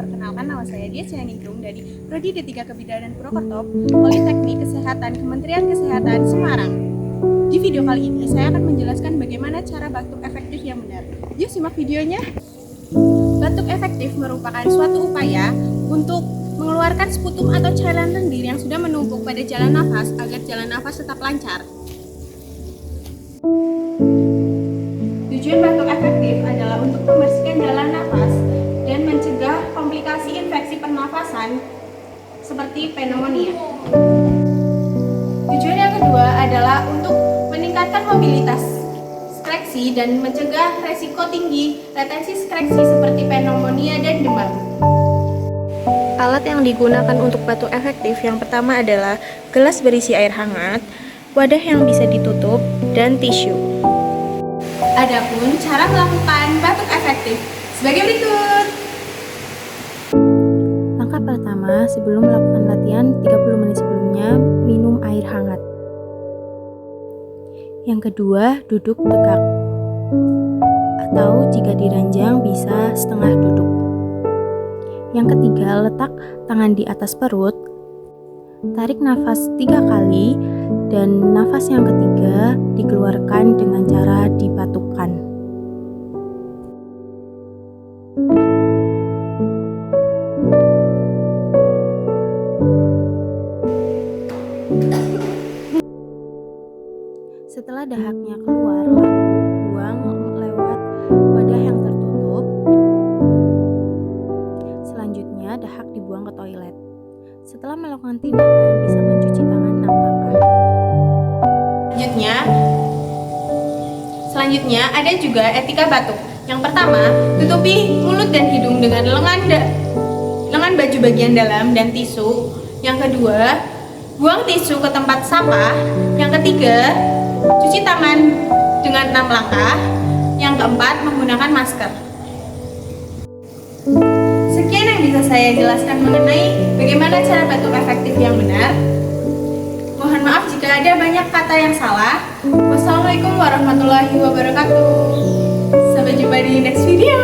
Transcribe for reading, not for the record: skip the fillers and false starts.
Perkenalkan, nama saya Dia Cianingrum dari Prodi D3 Kebidanan Purwokerto, Politeknik Kesehatan Kementerian Kesehatan Semarang. Di video kali ini, saya akan menjelaskan bagaimana cara batuk efektif yang benar. Yuk simak videonya. Batuk efektif merupakan suatu upaya untuk mengeluarkan sputum atau cairan lendir yang sudah menumpuk pada jalan nafas agar jalan nafas tetap lancar. Tujuan batuk efektif adalah untuk membersihkan jalan nafas dan mencegah komplikasi infeksi pernafasan seperti pneumonia. Tujuan yang kedua adalah untuk meningkatkan mobilitas sekresi dan mencegah resiko tinggi retensi sekresi seperti pneumonia dan demam. Alat yang digunakan untuk batuk efektif yang pertama adalah gelas berisi air hangat, wadah yang bisa ditutup, dan tisu. Adapun cara melakukan batuk efektif sebagai berikut. Langkah pertama, sebelum melakukan latihan 30 menit sebelumnya, minum air hangat. Yang kedua, duduk tegak. Atau jika diranjang bisa setengah duduk. Yang ketiga, letak tangan di atas perut. Tarik nafas 3 kali dan nafas yang ketiga dikeluarkan dengan cara dibatukkan. Setelah dahaknya keluar, buang lewat wadah yang tertutup. Selanjutnya, dahak dibuang ke toilet. Setelah melakukan tindakan, bisa mencuci tangan 6 langkah. Selanjutnya ada juga etika batuk. Yang pertama, tutupi mulut dan hidung dengan lengan baju bagian dalam dan tisu. Yang kedua, buang tisu ke tempat sampah. Yang ketiga, cuci tangan dengan 6 langkah. Yang keempat, menggunakan masker. Sekian yang bisa saya jelaskan mengenai bagaimana cara batuk efektif yang benar. Mohon maaf jika ada banyak kata yang salah. Wassalamualaikum warahmatullahi wabarakatuh. Sampai jumpa di next video.